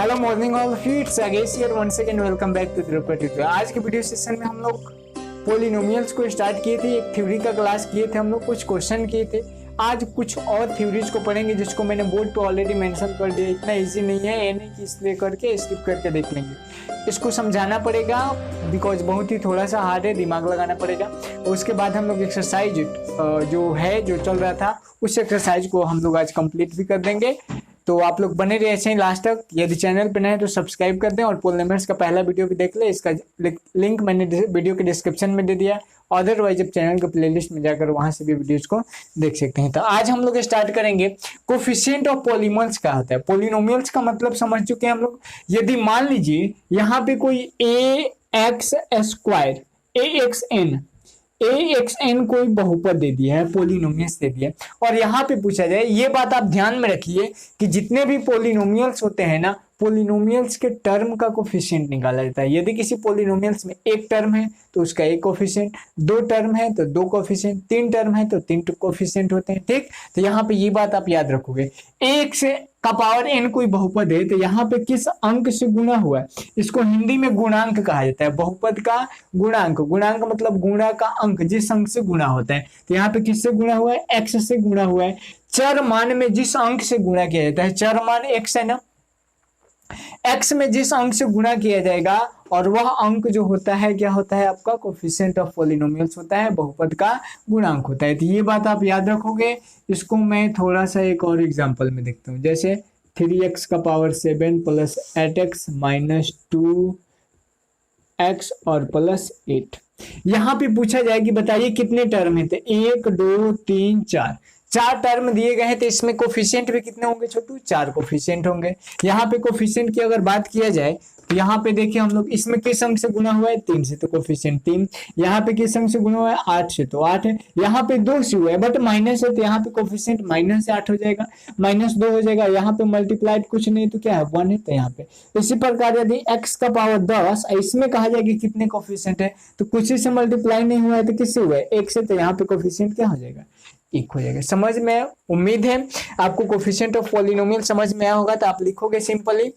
Hello morning all of you, it's अगेस here once again, welcome back to Drupal tutorial. आज के video session में हम लोग पोलिनोमियल्स को स्टार्ट किए थे, एक थ्योरी का क्लास किए थे, हम लोग कुछ क्वेश्चन किए थे। आज कुछ और थ्योरीज को पढ़ेंगे जिसको मैंने बोर्ड पे ऑलरेडी मेंशन कर दिया। इतना इजी नहीं है, ये नहीं कि इसलिए करके स्किप करके देख लेंगे। इसको समझाना पड़ेगा बिकॉज बहुत ही थोड़ा सा हार्ड है, दिमाग लगाना पड़ेगा। उसके बाद हम लोग एक्सरसाइज जो चल रहा था उस एक्सरसाइज को हम लोग आज कंप्लीट भी कर देंगे। तो आप लोग बने रहे ऐसे ही लास्ट तक। यदि चैनल पे नए तो सब्सक्राइब कर दें और पोलनंबर्स का पहला वीडियो भी देख ले, इसका लिंक मैंने वीडियो के डिस्क्रिप्शन में दे दिया। अदरवाइज आप चैनल के प्लेलिस्ट में जाकर वहां से भी वीडियोस को देख सकते हैं। तो आज हम लोग स्टार्ट करेंगे कोफिशिएंट ऑफ पॉलीमर्स क्या होता है। पोलिनोमियल्स का मतलब समझ चुके हैं हम लोग। यदि मान लीजिए यहाँ पे कोई ए एक्स स्क्वायर AXN कोई बहुपद दे दिया है, पोलिनोमियल्स दे दिया है, और यहाँ पे पूछा जाए, ये बात आप ध्यान में रखिए कि जितने भी पोलिनोमियल्स होते हैं ना, पोलिनोमियल्स के टर्म का कोफिशिएंट निकाला जाता है। यदि किसी पोलिनोमियल्स में एक टर्म है तो उसका एक कोफिशिएंट, दो टर्म है तो दो कोफिशिएंट, तीन टर्म है तो तीन कोफिशिएंट होते हैं। ठीक, तो यहाँ पे ये बात आप याद रखोगे। एक से का पावर n कोई बहुपद है तो यहाँ पे किस अंक से गुणा हुआ है, इसको हिंदी में गुणांक कहा जाता है। बहुपद का गुणांक, गुणांक मतलब गुणा का अंक, जिस अंक से गुणा होता है। तो यहाँ पे किससे गुणा हुआ है, x से गुणा हुआ है। चर मान में जिस अंक से गुणा किया जाता है, चर मान x है ना, x में जिस अंक से गुणा किया जाएगा और वह अंक जो होता है क्या होता है, आपका कोफिशिएंट ऑफ पॉलिनोमियल्स होता है, बहुपद का गुणांक होता है। तो ये बात आप याद रखोगे। इसको मैं थोड़ा सा एक और एग्जांपल में देखता हूँ, जैसे 3x का power 7 plus 8x minus 2x और प्लस 8। यहाँ पे पूछा जाए कि बताइए कितने टर्म है, तो 1 2 3 4 चार टर्म दिए गए हैं। तो इसमें कोफिशिएंट भी कितने होंगे छोटू, चार कोफिशिएंट होंगे। यहाँ पे कोफिशिएंट की अगर बात किया जाए तो यहाँ पे देखिए हम लोग, इसमें किस अंक से गुणा हुआ है, 3 से, तो कोफिशिएंट 3। यहाँ पे किस अंक से गुणा हुआ है, 8 से, तो 8 है। यहाँ पे 2 से हुआ है बट माइनस है, तो यहाँ पे कोफिशिएंट माइनस से 8 हो जाएगा, -2 हो जाएगा। यहाँ पे मल्टीप्लाइड कुछ नहीं तो क्या है, 1 है, तो यहाँ पे इसी प्रकार यदि x का पावर 10, इसमें कहा जाएगा कितने कोफिशिएंट है, तो कुछ से मल्टीप्लाई नहीं हुआ है तो किससे हुआ है, 1 से, तो यहाँ पे कोफिशिएंट क्या हो जाएगा, 1 हो जाएगा। समझ में, उम्मीद है आपको कोफिशिएंट ऑफ पॉलिनोमियल समझ में आया होगा। तो आप लिखोगे सिंपली,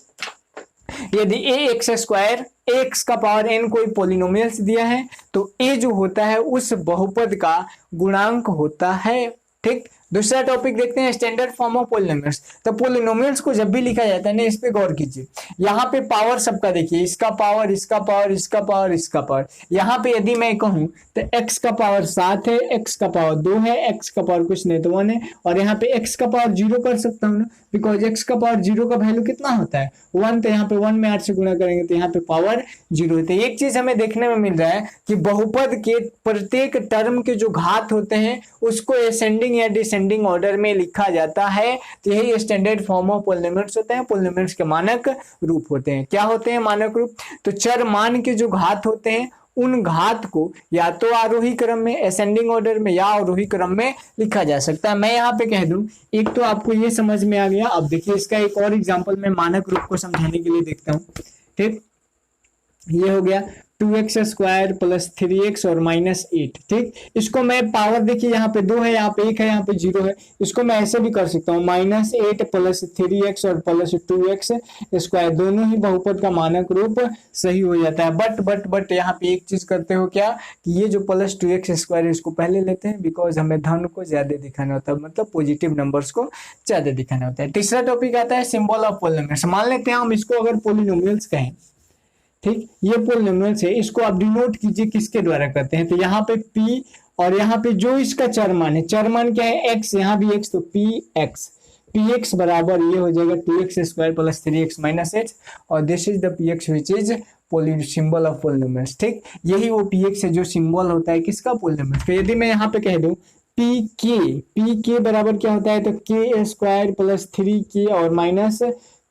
यदि ax स्क्वायर x का पावर n कोई पॉलिनोमियल्स दिया है तो a जो होता है उस बहुपद का गुणांक होता है। ठीक, दूसरा टॉपिक देखते हैं, स्टैंडर्ड फॉर्म ऑफ पोलिनोमियल्स। तो पोलिनोमियल्स को जब भी लिखा जाता है ना, इस पे गौर कीजिए। यहाँ पे पावर सबका देखिए, इसका पावर, इसका पावर, इसका पावर, इसका पावर। यहाँ पे यदि मैं कहूँ तो x का पावर 7 है, x का पावर 2 है, x का पावर कुछ नहीं तो 1 है, और यहाँ पे x का पावर 0 कर सकता हूँ ना, बिकॉज x का पावर 0 का वैल्यू कितना होता है, 1। तो यहाँ पे 1 में 8 से गुणा करेंगे तो यहाँ पे पावर 0 होता है। एक चीज हमें देखने में मिल रहा है कि बहुपद के प्रत्येक टर्म के जो घात होते हैं उसको असेंडिंग या डिसेंडिंग ऑर्डर में लिखा जाता है। तो यही स्टैंडर्ड फॉर्म ऑफ पोलिनोमियल्स होते हैं। पोलिनोमियल्स के मानक रूप होते हैं। क्या होते हैं मानक रूप, तो चर मान के जो घात होते हैं उन घात को या तो आरोही क्रम में, असेंडिंग ऑर्डर में, या अवरोही क्रम में लिखा जा सकता है। मैं यहाँ पे कह दूं, एक तो आपको ये समझ में आ गया। अब देखिए इसका एक और एग्जांपल मैं मानक रूप को समझाने के लिए देखता हूँ। ठीक, ये हो गया 2x स्क्वायर प्लस 3x और -8। ठीक, इसको मैं पावर देखिए, यहाँ पे 2 है, यहाँ पे 1 है, यहाँ पे 0 है। इसको मैं ऐसे भी कर सकता हूँ, -8 प्लस 3x और प्लस 2x स्क्वायर, दोनों ही बहुपद का मानक रूप सही हो जाता है। बट यहाँ पे एक चीज करते हो क्या, कि ये जो प्लस 2x स्क्वायर इसको पहले लेते हैं, बिकॉज हमें धन को ज्यादा दिखाना होता है, मतलब पॉजिटिव नंबर्स को ज्यादा दिखाना होता है। तीसरा टॉपिक आता है सिंबल ऑफ पोलिनोमियल्स। मान लेते हैं हम इसको अगर पोलिनोमियल्स कहें, ठीक, ये पोलिनोमियल्स है, इसको आप डिनोट कीजिए किसके द्वारा करते हैं, तो यहाँ पे p और यहाँ पे जो इसका चरमान है, चरमान क्या है, x, यहाँ भी x, तो px बराबर ये हो जाएगा 2x square plus 3x minus h, और this is the px which is symbol of polynomials. ठीक, यही वो px है जो सिंबल होता है किसका, पोलिनोमियल्स। तो यदि मैं यहाँ पे कह दूं pk बराबर क्या होता है, तो k स्क्वायर प्लस 3k और माइनस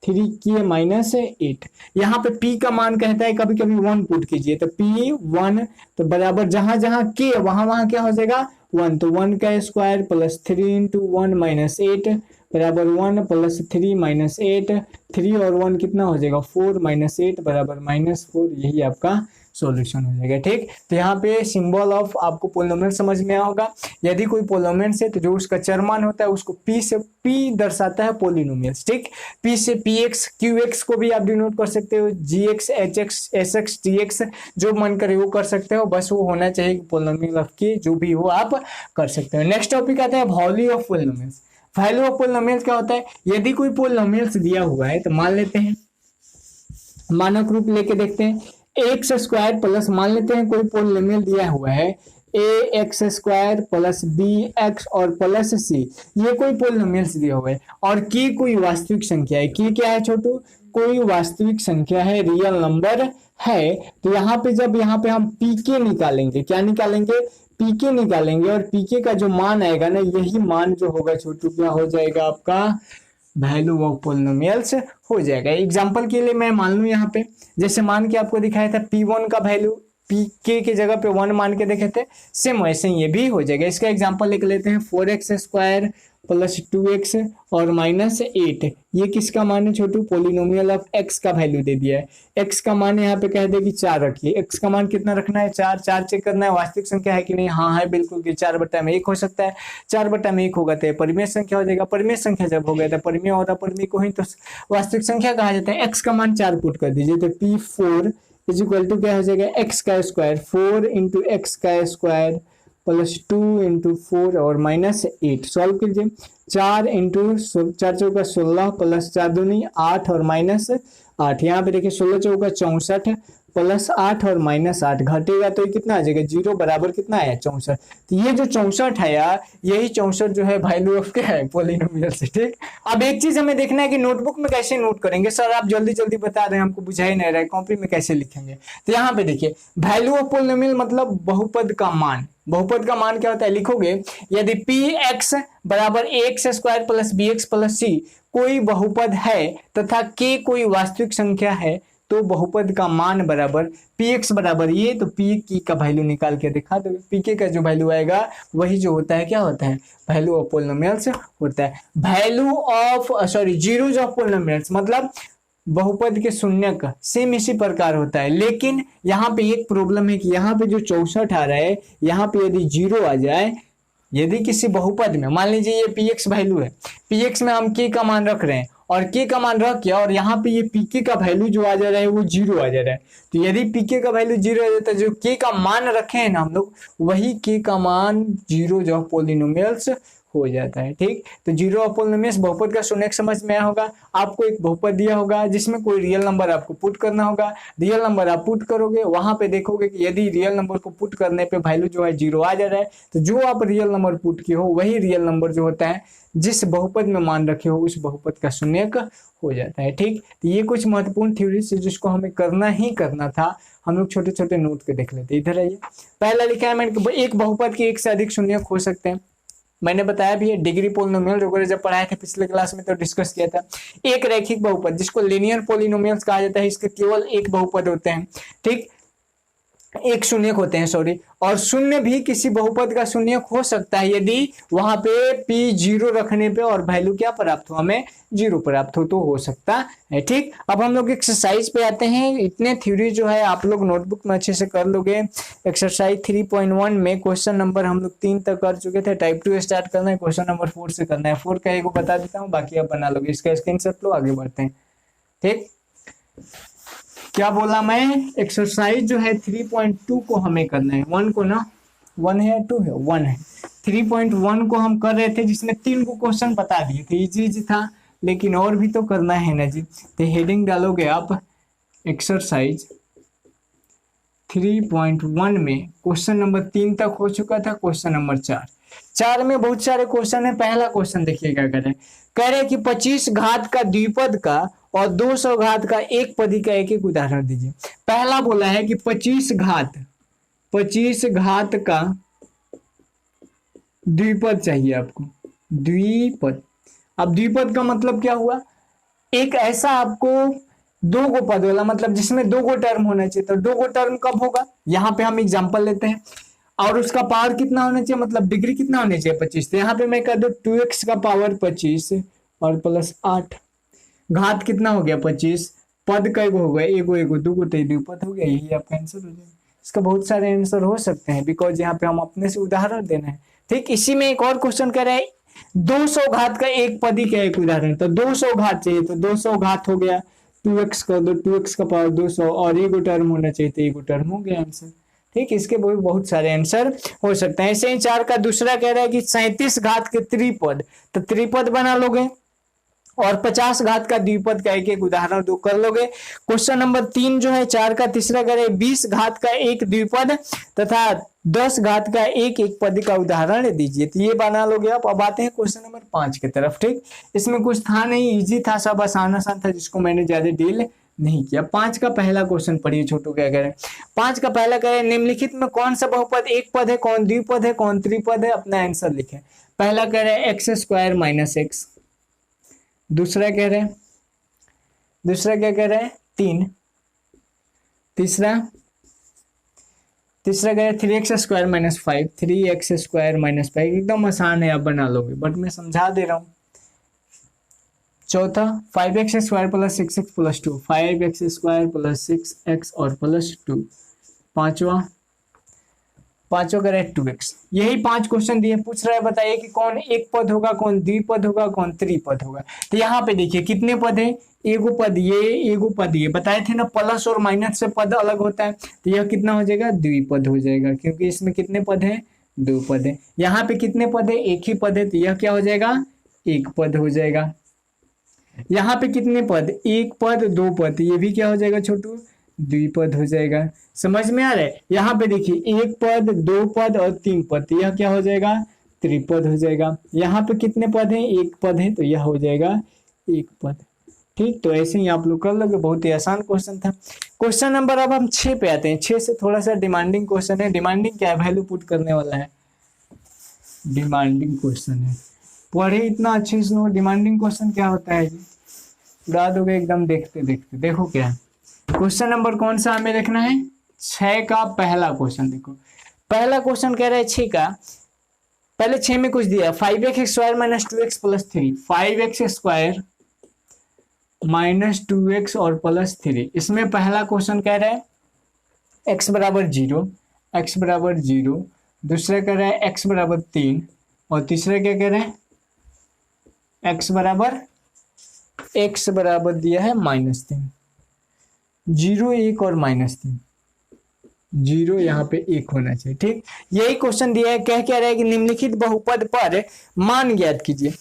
3k माइनस 8। यहाँ पे p का मान कहता है, कभी कभी 1 पुट कीजिए, तो p1 तो बराबर जहां जहां k वहां क्या हो जाएगा 1, तो 1 का स्क्वायर प्लस 3 इंटू 1 माइनस 8 बराबर 1 प्लस 3 -8, 3 और 1 कितना हो जाएगा 4 -8 बराबर -4। यही आपका सॉल्यूशन हो जाएगा। ठीक, तो यहाँ पे सिंबल ऑफ आपको पोलिनोमियल समझ में आया होगा। यदि कोई पोलिनोमियल है तो जो उसका चरमान होता है उसको पी से पी दर्शाता है पोलिनोमियल्स। ठीक, पी से पी एक्स क्यू एक्स को भी आप डिनोट कर सकते हो, G X H X S X T X जो मन करे वो कर सकते हो, बस वो होना चाहिए पोलिनोमियल ऑफ के जो भी हो आप कर सकते हो। नेक्स्ट टॉपिक आता है value of polynomials. Value of polynomials क्या होता है, यदि कोई पोलिनोमियल्स दिया हुआ है तो मान लेते हैं, मानक रूप लेके देखते हैं एक्स स्क्वायर प्लस, मान लेते हैं कोई पोलिनोमियल दिया हुआ है A X square plus B X और प्लस सी, ये कोई पोलिनोमियल्स दिया हुआ है और की कोई वास्तविक संख्या है। की क्या है छोटू, कोई वास्तविक संख्या है, रियल नंबर है। तो यहाँ पे जब यहाँ पे हम पीके निकालेंगे, क्या निकालेंगे, पीके निकालेंगे और पीके का जो मान आएगा ना, यही मान जो होगा छोटू क्या हो जाएगा आपका वैल्यू ऑफ पोलिनोमियल्स हो जाएगा। एग्जांपल के लिए मैं मान लूं यहाँ पे, जैसे मान के आपको दिखाया था P1 का वैल्यू पी के जगह पे 1 मान के देखे थे, सेम वैसे ये भी हो जाएगा। इसका एग्जांपल लिख लेते हैं 4x स्क्वायर प्लस 2x और माइनस 8, ये किसका मान है छोटू, पोलिनोमियल ऑफ x का वैल्यू दे दिया है। x का मान यहाँ पे कह दे कि 4 रखिए, x का मान कितना रखना है 4, 4 चेक करना है वास्तविक संख्या है कि नहीं, हाँ है बिल्कुल कि 4/1 हो सकता है, 4/1 होगा तो परिमेय संख्या हो जाएगा। परिमेय संख्या जब हो गया तो परिमेय और अपरिमेय को ही तो वास्तविक संख्या कहा जाता है। x का मान 4 पुट कर दीजिए तो P4 इज इक्वल टू क्या हो जाएगा, x का स्क्वायर 4 इंटू एक्स का स्क्वायर प्लस 2 इंटू 4 और माइनस 8। सॉल्व कीजिए, 4 इंटू 4 चौका 16 प्लस 4 दूनी 8 और माइनस 8। यहाँ पे देखिए 16 चौका 64 प्लस 8 और माइनस 8 घटेगा तो ये कितना आ जाएगा, 0 बराबर कितना आया 64। तो ये जो 64 है यार, यही 64 जो है वैल्यू ऑफ क्या है, पोलिनोमियल से। ठीक, अब एक चीज हमें देखना है कि नोटबुक में कैसे नोट करेंगे। सर आप जल्दी जल्दी बता रहे हैं, हमको बुझा ही नहीं रहा है, कॉपी में कैसे लिखेंगे। तो यहाँ पे देखिए वैल्यू ऑफ पोलिनोमियल मतलब बहुपद का मान। बहुपद का मान क्या होता है, लिखोगे यदि पी एक्स बराबर X square plus B X plus C कोई बहुपद है तथा के कोई वास्तविक संख्या है तो बहुपद का मान बराबर पी एक्स बराबर ये, तो पी की का वैल्यू निकाल के दिखा दो, पी के का जो वैल्यू आएगा वही जो होता है क्या होता है, वैल्यू ऑफ पोलिनोमियल्स होता है। Value of zeros of polynomials मतलब बहुपद के शून्य का सेम इसी प्रकार होता है। लेकिन यहाँ पे एक प्रॉब्लम है कि यहाँ पे जो 64 आ रहा है, यहाँ पे यदि 0 आ जाए, यदि किसी बहुपद में मान लीजिए ये पी एक्स वैल्यू है, पी एक्स में हम के का मान रख रहे हैं और के का मान रख किया और यहाँ पे ये पीके का वैल्यू जो आ जा रहा है वो 0 आ जा रहा है। तो यदि पीके का वैल्यू 0 आ जाता है, जो के का मान रखे हैं ना हम लोग, वही के का मान 0 ऑफ पोलिनोमियल्स हो जाता है। ठीक, तो 0 ऑफ पोलिनोमियल्स बहुपद का शून्य समझ में आया होगा। आपको एक बहुपद दिया होगा जिसमें कोई रियल नंबर आपको पुट करना होगा, रियल नंबर आप पुट करोगे, वहां पे देखोगे कि यदि रियल नंबर को पुट करने पे वैल्यू जो है 0 आ जा रहा है, तो जो आप रियल नंबर पुट किए हो वही रियल नंबर जो होता है जिस बहुपद में मान रखे हो उस बहुपद का शून्यक हो जाता है। ठीक, तो ये कुछ महत्वपूर्ण थ्योरीज है जिसको हमें करना ही करना था। हम लोग छोटे छोटे नोट के देख लेते। इधर आइए, पहला लिखा है मैंने, एक बहुपद के एक से अधिक शून्यक हो सकते हैं। मैंने बताया भी है, डिग्री पोलिनोमियल वगैरह जब पढ़ाए थे पिछले क्लास में तो डिस्कस किया था। एक रैखिक बहुपद जिसको लीनियर पोलिनोमियल्स कहा जाता है, इसके केवल एक बहुपद होते हैं। ठीक, एक शून्यक होते हैं सॉरी, और शून्य भी किसी बहुपद का शून्यक हो सकता है यदि वहां पे पी 0 रखने पे और वैल्यू क्या प्राप्त हो, हमें 0 प्राप्त हो तो हो सकता है। ठीक, अब हम लोग एक्सरसाइज पे आते हैं। इतने थ्योरी जो है आप लोग नोटबुक में अच्छे से कर लोगे। एक्सरसाइज 3.1 में क्वेश्चन नंबर हम लोग 3 तक कर चुके थे। टाइप 2 स्टार्ट करना है, क्वेश्चन नंबर 4 से करना है। 4 का एक बता देता हूँ, बाकी आप बना लोगे। इसका स्क्रीनशॉट लो, आगे बढ़ते हैं। ठीक, क्या बोला मैं, एक्सरसाइज जो है 3.2 को हमें करना है। 1 को ना, 1 है 2 है 1 है। 3.1 को हम कर रहे थे जिसमें 3 को क्वेश्चन बता दिए थे, इजी था, लेकिन और भी तो करना है ना जी। तो हेडिंग डालोगे आप एक्सरसाइज 3.1 में क्वेश्चन नंबर 3 तक हो चुका था, क्वेश्चन नंबर 4 में बहुत सारे क्वेश्चन है। पहला क्वेश्चन देखिए क्या कह रहे हैं कि 25 घात का द्विपद का और 200 घात का एक पदी का एक एक उदाहरण दीजिए। पहला बोला है कि 25 घात का द्विपद चाहिए आपको, द्विपद। अब द्विपद का मतलब क्या हुआ, एक ऐसा आपको 2 गो पद वाला, मतलब जिसमें 2 गो टर्म होना चाहिए। तो 2 गो टर्म कब होगा, यहाँ पे हम एग्जांपल लेते हैं, और उसका पावर कितना होना चाहिए, मतलब डिग्री कितना होना चाहिए 25। तो यहाँ पे मैं कर दूं 2x का पावर 25 और प्लस 8, घात कितना हो गया 25, पद कई गो होगा, एगो एगो दूगो तो द्विपद हो गया, यही आपका आंसर हो जाएगा। इसका बहुत सारे आंसर हो सकते हैं बिकॉज यहाँ पे हम अपने से उदाहरण देना है। ठीक, इसी में एक और क्वेश्चन कर रहे हैं 200 घात का एक पदी का एक उदाहरण, तो 200 घात चाहिए तो 200 घात हो गया 2x कर दो, 2x का पावर 200 और एगो टर्म होना चाहिए तो एगो टर्म हो गया आंसर। ठीक, इसके बहुत सारे आंसर हो सकते हैं। ऐसे ही 4 का दूसरा कह रहा है कि 37 घात के त्रिपद, तो त्रिपद बना लोगे और 50 घात का द्विपद का एक एक उदाहरण दो कर लोगे। क्वेश्चन नंबर 3 जो है 4 का तीसरा करे 20 घात का एक द्विपद तथा 10 घात का एक एक पद का उदाहरण दीजिए, तो ये बना लोगे आप। अब आते हैं क्वेश्चन नंबर 5 की तरफ। ठीक, इसमें कुछ था नहीं, इजी था, सब आसान आसान था जिसको मैंने ज्यादा डील नहीं किया। 5 का पहला क्वेश्चन पढ़िए छोटू, क्या कह रहे हैं। 5 का पहला कह रहे हैं निम्नलिखित में कौन सा बहुपद एक पद है, कौन द्विपद है, कौन त्रिपद है, अपना आंसर लिखें। पहला कह रहे हैं एक्स स्क्वायर माइनस एक्स, दूसरा कह रहे हैं, दूसरा क्या कह रहे हैं 3, तीसरा कह रहे हैं 3x square minus 5, 3x square minus 5, एकदम आसान है आप बना लोगे बट मैं समझा दे रहा हूं। चौथा 5x square plus 6x plus 2, 5x square plus 6x और प्लस 2। पांचवा कह रहे हैं 2x। यही 5 क्वेश्चन दिए, पूछ रहा है बताइए कि कौन एक पद होगा, कौन द्विपद होगा, कौन त्रिपद होगा। तो यहाँ पे देखिए कितने पद है, एगो पद ये, एगो पद ये, बताए थे ना प्लस और माइनस से पद अलग होता है, तो यह कितना हो जाएगा द्विपद हो जाएगा, क्योंकि इसमें कितने पद है 2 पद है। यहाँ पे कितने पद है, एक ही पद है, तो यह क्या हो जाएगा एक पद हो जाएगा। यहाँ पे कितने पद, एक पद 2 पद, ये भी क्या हो जाएगा छोटू द्विपद हो जाएगा। समझ में आ रहा है। यहाँ पे देखिए एक पद 2 पद और 3 पद, तो यह क्या हो जाएगा त्रिपद हो जाएगा। यहाँ पे कितने पद हैं, एक पद है, तो यह हो जाएगा एक पद। ठीक, तो ऐसे ही आप लोग कर लोगे, बहुत ही आसान क्वेश्चन था। क्वेश्चन नंबर अब हम 6 पे आते हैं। 6 से थोड़ा सा डिमांडिंग क्वेश्चन है। डिमांडिंग क्या है, वैल्यू पुट करने वाला है, डिमांडिंग क्वेश्चन है। पढ़े इतना अच्छे से नो, डिमांडिंग क्वेश्चन क्या होता है उड़ा दोगे एकदम देखते देखते। देखो क्या है क्वेश्चन नंबर, कौन सा हमें देखना है 6 का पहला क्वेश्चन। देखो पहला क्वेश्चन कह रहा है 6 का, पहले 6 में कुछ दिया 5x square minus 2x plus 3, 5x square minus 2x और प्लस 3। इसमें पहला क्वेश्चन कह रहा है x बराबर 0, x बराबर 0, दूसरा कह रहा है x बराबर 3 और तीसरा क्या कह रहा है x बराबर दिया है -3। 0 1 और -3, 0 यहाँ पे 1 होना चाहिए। ठीक, यही क्वेश्चन दिया है। कह क्या रहा है कि निम्नलिखित बहुपद पर मान ज्ञात कीजिए।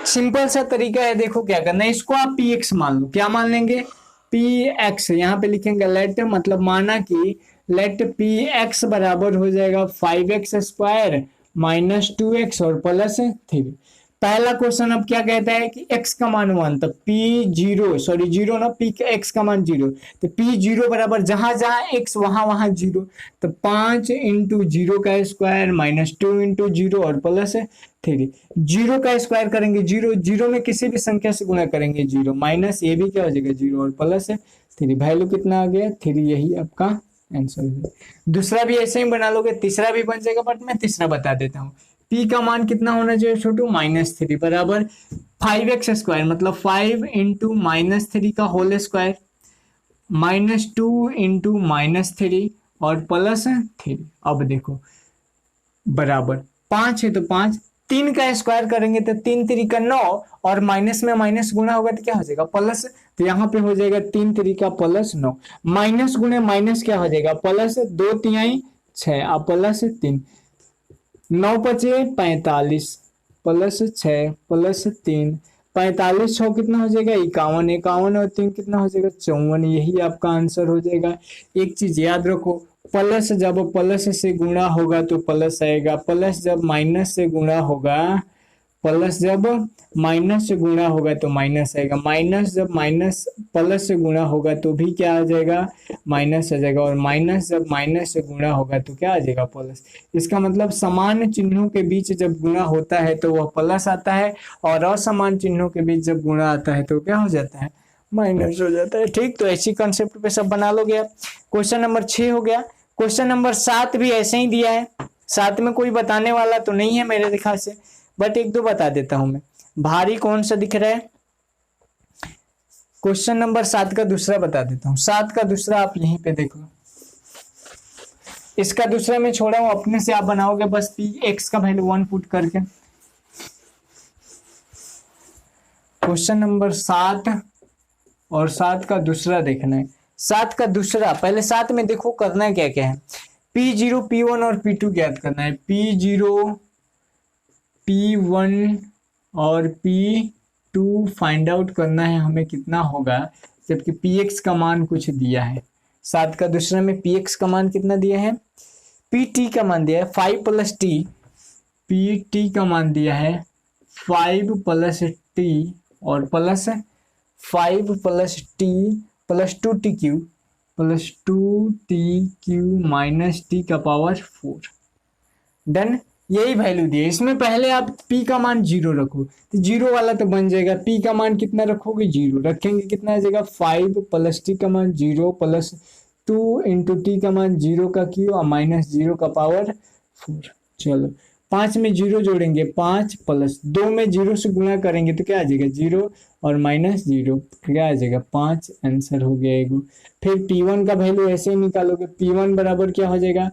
सिंपल सा तरीका है, देखो क्या करना है, इसको आप px मान लो। क्या मान लेंगे px, यहाँ पे लिखेंगे लेट, मतलब माना कि लेट px बराबर हो जाएगा 5x स्क्वायर माइनस 2x और प्लस 3। पहला क्वेश्चन अब क्या कहता है कि x का मान 1, तो जीरो ना, p का x का मान 0, तो p0 बराबर जहां जहां x वहां वहां 0, तो 5 इंटू 0 का स्क्वायर माइनस 2 इंटू 0 और प्लस 3। 0 का स्क्वायर करेंगे 0, 0 में किसी भी संख्या से गुणा करेंगे 0, माइनस ये भी क्या हो जाएगा 0 और प्लस 3। वैल्यू कितना आ गया 3, यही आपका आंसर है। दूसरा भी ऐसे ही बना लोगे, तीसरा भी बन जाएगा, बट मैं तीसरा बता देता हूँ। p का मान कितना होना चाहिए छोटू -3 बराबर 5x स्क्वायर, मतलब 5 इंटू -3 का होल स्क्वायर माइनस 2 इंटू -3 और प्लस 3। अब देखो बराबर 5 है तो 5, 3 का स्क्वायर करेंगे तो 3 3 का 9 और माइनस में माइनस गुना होगा तो क्या हो जाएगा प्लस, तो यहाँ पे हो जाएगा 3 3 का प्लस 9, माइनस गुने माइनस क्या हो जाएगा प्लस, 2 3 6 और प्लस 3, 9 5 45 प्लस 6 प्लस 3, 45 6 कितना हो जाएगा 51, 51 और 3 कितना हो जाएगा 54। यही आपका आंसर हो जाएगा। एक चीज याद रखो, प्लस जब प्लस से गुणा होगा तो प्लस आएगा, प्लस जब माइनस से गुणा होगा, प्लस जब माइनस से गुणा होगा तो माइनस आएगा, माइनस जब माइनस प्लस से गुणा होगा तो भी क्या आ जाएगा माइनस आ जाएगा, और माइनस जब माइनस से गुणा होगा तो क्या आ जाएगा प्लस। इसका मतलब समान चिन्हों के बीच जब गुणा होता है तो वह प्लस आता है, और असमान चिन्हों के बीच जब गुणा आता है तो क्या हो जाता है माइनस हो जाता है। ठीक, तो ऐसी कंसेप्ट पे सब बना लोगे आप। क्वेश्चन नंबर 6 हो गया। क्वेश्चन नंबर 7 भी ऐसे ही दिया है। 7 में कोई बताने वाला तो नहीं है मेरे ख्याल से, बट एक दो बता देता हूं मैं। भारी कौन सा दिख रहा है, क्वेश्चन नंबर 7 का दूसरा बता देता हूँ। 7 का दूसरा आप यहीं पे देखो, इसका दूसरा मैं छोड़ा हूँ, अपने से आप बनाओगे बस पी एक्स का वैल्यू 1 पुट करके। क्वेश्चन नंबर 7 और 7 का दूसरा देखना है। 7 का दूसरा, पहले 7 में देखो करना है क्या क्या है। P0 P1 और P2 ज्ञात करना है। P0 P1 और P2 फाइंड आउट करना है हमें कितना होगा, जबकि Px का मान कुछ दिया है। 7 का दूसरा में Px का मान कितना दिया है, Pt का मान दिया है 5 प्लस टी, Pt का मान दिया है 5 प्लस टी और plus 5 plus T plus 2t cube plus 2t cube minus T का पावर 4। डन, यही वैल्यू दिए। इसमें पहले आप p का मान 0 रखो, तो 0 वाला तो बन जाएगा। p का मान कितना रखोगे, 0 रखेंगे, कितना आ जाएगा 5 प्लस टी का मान 0 प्लस 2 इंटू टी का मान 0 का क्यूब और माइनस 0 का पावर 4। चलो 5 में 0 जोड़ेंगे, 5 प्लस 2 में 0 से गुणा करेंगे तो क्या आ जाएगा 0 और माइनस 0, क्या आ जाएगा 5। आंसर हो गया एगो। फिर P1 का वैल्यू ऐसे ही निकालोगे। P1 बराबर क्या हो जाएगा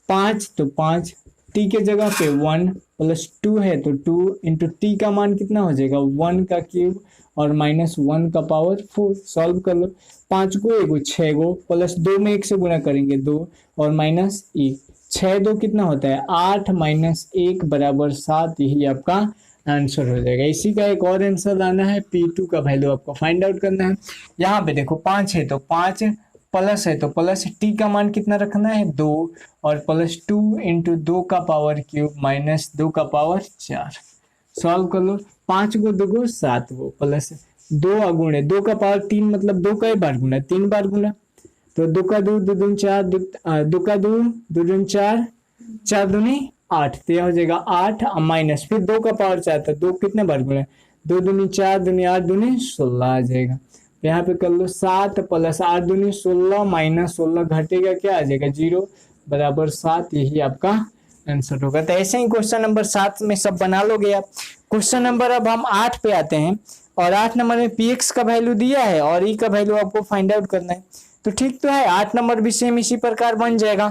5, तो 5 टी के जगह पे 1 प्लस 2 है तो 2 इंटू टी का मान कितना हो जाएगा 1 का क्यूब और माइनस 1 का पावर 4। सॉल्व कर लो, 5 को एगो 6 गो प्लस 2 में 1 से गुणा करेंगे 2 और माइनस 1, 6 2 कितना होता है 8 माइनस 1 बराबर 7। यही आपका आंसर हो जाएगा। इसी का एक और आंसर लाना है, P2 का वैल्यू आपको फाइंड आउट करना है। यहाँ पे देखो 5 है तो 5 प्लस है तो प्लस टी का मान कितना रखना है 2 और प्लस 2 इंटू 2 का पावर क्यूब माइनस 2 का पावर 4। सॉल्व कर लो, 5 को 2 को 7 को प्लस 2 अगुणे 2 का पावर 3 मतलब 2 कई बार गुना 3 बार गुना, तो 2 का 2 2 दूनी 4 2 का 2 2 दूनी 4 4 दूनी 8, तो यह हो जाएगा 8 माइनस फिर 2 का पावर 4 था 2 कितने बार गुना 2 दूनी 4 दूनी 8 दूनी 16 आ जाएगा। यहाँ पे कर लो 7 प्लस 8 दूनी 16 माइनस 16 घटेगा क्या आ जाएगा 0 बराबर 7। यही आपका आंसर होगा। तो ऐसे ही क्वेश्चन नंबर 7 में सब बना लोगे आप। क्वेश्चन नंबर अब हम 8 पे आते हैं और 8 नंबर में Px का वैल्यू दिया है और E का वैल्यू आपको फाइंड आउट करना है। तो ठीक तो है, 8 नंबर भी सेम इसी प्रकार बन जाएगा।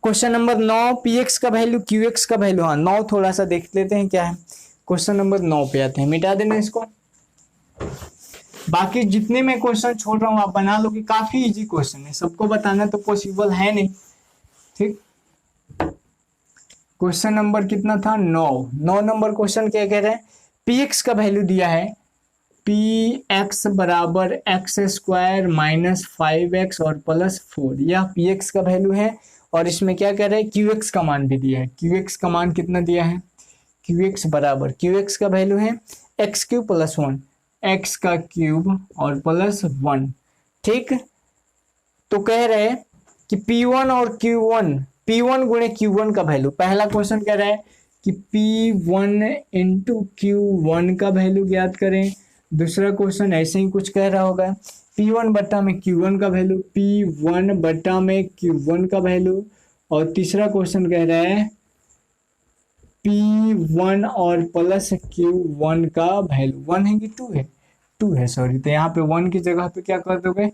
क्वेश्चन नंबर 9 Px का वैल्यू Qx का वैल्यू, हाँ 9 थोड़ा सा देख लेते हैं क्या है। क्वेश्चन नंबर 9 पे आते हैं, मिटा देना इसको। बाकी जितने मैं क्वेश्चन छोड़ रहा हूँ आप बना लोगे, काफी इजी क्वेश्चन है, सबको बताना तो पॉसिबल है नहीं। ठीक, क्वेश्चन नंबर कितना था 9 नंबर क्वेश्चन क्या कह रहे हैं, Px का वैल्यू दिया है Px बराबर एक्स स्क्वायर माइनस 5x और प्लस 4, यह Px का वैल्यू है। और इसमें क्या कह रहे हैं Qx का मान भी दिया है। Qx का मान कितना दिया है, Qx बराबर Qx का वैल्यू है एक्स क्यूब प्लस 1, एक्स का क्यूब और प्लस 1। ठीक, तो कह रहे हैं कि P1 और Q1, P1 गुणे Q1 का वैल्यू, पहला क्वेश्चन कह रहा है कि P1 इंटू Q1 का वैल्यू ज्ञात करें। दूसरा क्वेश्चन ऐसे ही कुछ कह रहा होगा, P1 बट्टा में Q1 का वैल्यू, P1 बट्टा में Q1 का वैल्यू। और तीसरा क्वेश्चन कह रहा है P1 और प्लस Q1 का वैल्यू, 1 है कि 2 है, 2 है सॉरी, तो यहाँ पे 1 की जगह पे क्या कर दोगे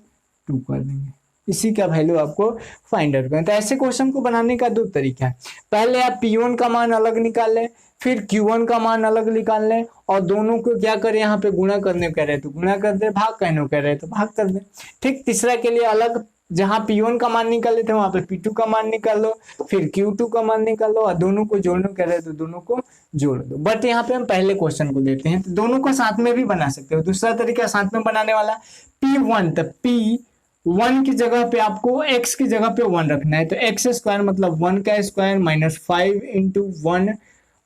2 कर देंगे। इसी का वैल्यू आपको फाइंड आउट करना है। तो ऐसे क्वेश्चन को बनाने का 2 तरीका है, पहले आप P1 का मान अलग निकाल लें, फिर Q1 का मान अलग निकाल लें और दोनों को क्या करें यहाँ पे गुणा करने कह रहे तो गुणा कर दे, भाग कहने कह रहे तो भाग कर दे। ठीक, तीसरा के लिए अलग, जहां P1 का मान निकाल लेते हैं वहां पे P2 का मान निकाल लो, फिर Q2 का मान निकाल लो और दोनों को जोड़ने कह रहे तो दोनों को जोड़ दो। बट यहाँ पे हम पहले क्वेश्चन को लेते हैं, तो दोनों को साथ में भी बना सकते हो। दूसरा तरीका साथ में बनाने वाला, P1 तो P1 की जगह पे आपको x की जगह पे 1 रखना है, तो एक्स स्क्वायर मतलब 1 का स्क्वायर माइनस 5 इंटू 1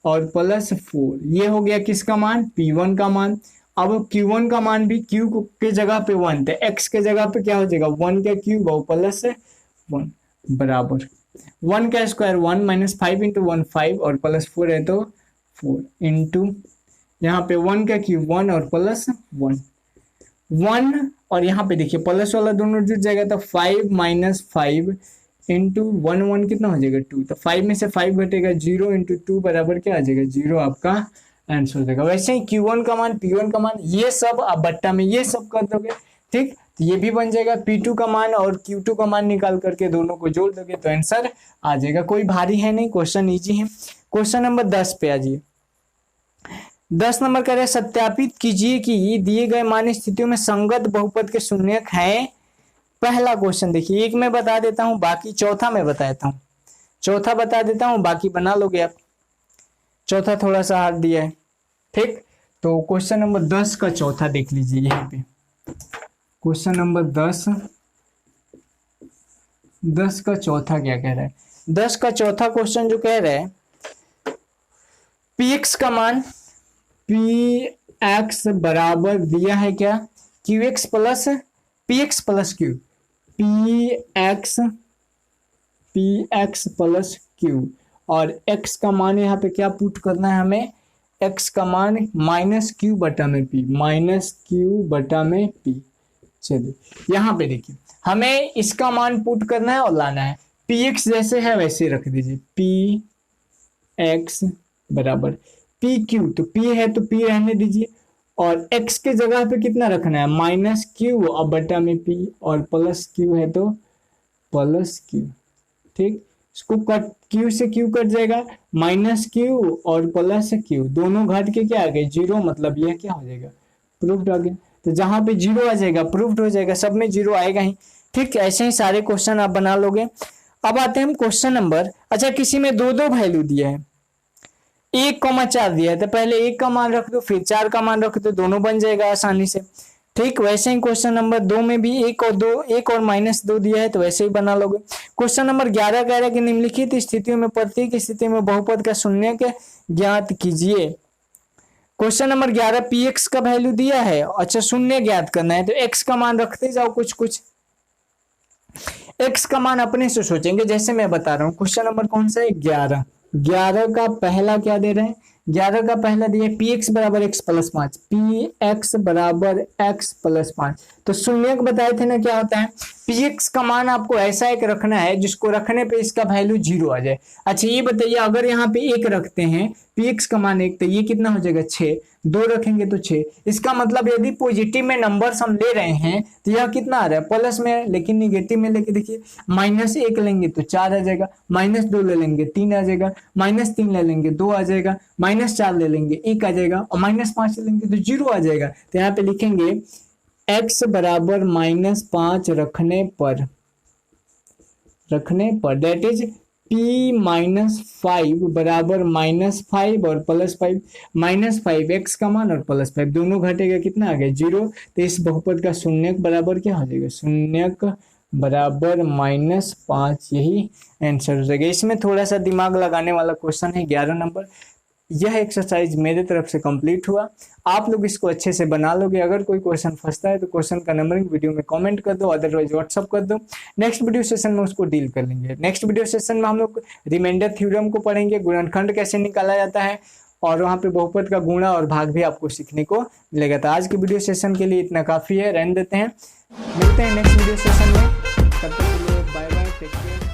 और प्लस 4, ये हो गया किसका मान P1 का मान। अब Q1 का मान भी Q के जगह पे 1, तो x के जगह पे क्या हो जाएगा 1 का क्यूब और प्लस 1 बराबर 1 का स्क्वायर 1 माइनस 5 इंटू 1 5 और प्लस 4 है तो 4 इंटू यहाँ पे 1 का क्यूब 1 और प्लस 1 और यहाँ पे देखिए प्लस वाला दोनों जुड़ जाएगा, तो 5 माइनस 5 इंटू 1 कितना हो जाएगा 2, तो 5 में से 5 घटेगा 0 इंटू 2 बराबर क्या आ जाएगा 0 आपका आंसर हो जाएगा। वैसे ही Q1 का मान, P1 का मान, ये सब आप बट्टा में ये सब कर दोगे, ठीक, तो ये भी बन जाएगा। P2 का मान और Q2 का मान निकाल करके दोनों को जोड़ दोगे तो आंसर आ जाएगा। कोई भारी है नहीं, क्वेश्चन इजी है। क्वेश्चन नंबर 10 पे आ जाइए। 10 नंबर कह रहे हैं सत्यापित कीजिए कि दिए गए मान स्थितियों में संगत बहुपद के शून्यक हैं। पहला क्वेश्चन देखिए, एक मैं बता देता हूं, बाकी चौथा मैं बता देता हूं, चौथा बता देता हूं, बाकी बना लोगे आप। चौथा थोड़ा सा हार्ड दिया है, ठीक। तो क्वेश्चन नंबर 10 का चौथा देख लीजिए यहाँ पे। क्वेश्चन नंबर 10 का चौथा क्या कह रहा है? 10 का चौथा क्वेश्चन जो कह रहा है, px का मान, px बराबर दिया है क्या, qx plus px plus q, px plus q, और x का मान यहाँ पे क्या पुट करना है हमें, x का मान माइनस q बटा में p, माइनस q बटा में p। चलिए यहाँ पे देखिए, हमें इसका मान पुट करना है और लाना है। px जैसे है वैसे रख दीजिए, px बराबर pq, तो p है तो p रहने दीजिए, और x के जगह पे कितना रखना है, माइनस q और बटा में p, और प्लस q है तो प्लस q, ठीक। इसको कट, q से q कट जाएगा, माइनस q और प्लस q दोनों घट के क्या आ गए, जीरो, मतलब यह क्या हो जाएगा, प्रूफ्ड आ गया। तो जहां पे जीरो आ जाएगा प्रूफ्ड हो जाएगा, सब में जीरो आएगा ही, ठीक। ऐसे ही सारे क्वेश्चन आप बना लोगे। अब आते हैं हम क्वेश्चन नंबर, अच्छा किसी में दो दो वैल्यू दिया है, 1,4 दिया है, तो पहले 1 का मान रख दो, फिर 4 का मान रख दो, दोनों बन जाएगा आसानी से, ठीक। वैसे ही क्वेश्चन नंबर 2 में भी 1 और माइनस 2 दिया है, तो वैसे ही बना लोगे। क्वेश्चन नंबर 11 कह रहा है कि निम्नलिखित स्थितियों में प्रत्येक स्थिति में बहुपद का शून्यक ज्ञात कीजिए। क्वेश्चन नंबर 11, px का वैल्यू दिया है, अच्छा शून्य ज्ञात करना है, तो x का मान रखते जाओ, कुछ कुछ x का मान अपने से सोचेंगे, जैसे मैं बता रहा हूँ। क्वेश्चन नंबर कौन सा है, 11, 11 का पहला क्या दे रहे हैं, 11 का पहला दिया px बराबर x प्लस 5, px बराबर x प्लस 5, तो शून्यक बताए थे ना क्या होता है, px का मान आपको ऐसा एक रखना है जिसको रखने पे इसका वैल्यू जीरो आ जाए। अच्छा ये बताइए, अगर यहाँ पे 1 रखते हैं, px का मान 1, तो ये कितना हो जाएगा 6, 2 रखेंगे तो 6, इसका मतलब यदि पॉजिटिव में नंबर्स हम ले रहे हैं तो यह कितना आ रहा है, प्लस में है, लेकिन निगेटिव में लेके देखिए, -1 लेंगे तो 4 आ जाएगा, -2 ले लेंगे 3 आ जाएगा, -3 ले लेंगे 2 आ जाएगा, -4 ले लेंगे 1 आ जाएगा, और -5 ले लेंगे तो 0 आ जाएगा। तो यहाँ पे लिखेंगे x बराबर -5 रखने पर दैट इज p-5 बराबर -5 और +5, -5 x का मान और +5 दोनों घटेगा, कितना आ गया 0। तो इस बहुपद का शून्यक बराबर क्या हो जाएगा, शून्यक बराबर -5, यही आंसर हो जाएगा। इसमें थोड़ा सा दिमाग लगाने वाला क्वेश्चन है, 11 नंबर। यह एक्सरसाइज मेरे तरफ से कंप्लीट हुआ, आप लोग इसको अच्छे से बना लोगे। अगर कोई क्वेश्चन फंसता है तो क्वेश्चन का नंबरिंग वीडियो में कमेंट कर दो, अदरवाइज व्हाट्सअप कर दो, नेक्स्ट वीडियो सेशन में उसको डील कर लेंगे। नेक्स्ट वीडियो सेशन में हम लोग रिमाइंडर थ्योरम को पढ़ेंगे, गुणनखंड कैसे निकाला जाता है, और वहाँ पे बहुपद का गुणा और भाग भी आपको सीखने को मिलेगा। तो आज की वीडियो सेशन के लिए इतना काफ़ी है, रहने देते हैं, मिलते हैं नेक्स्ट वीडियो सेशन में, तब तक के लिए बाय बाय, टेक केयर।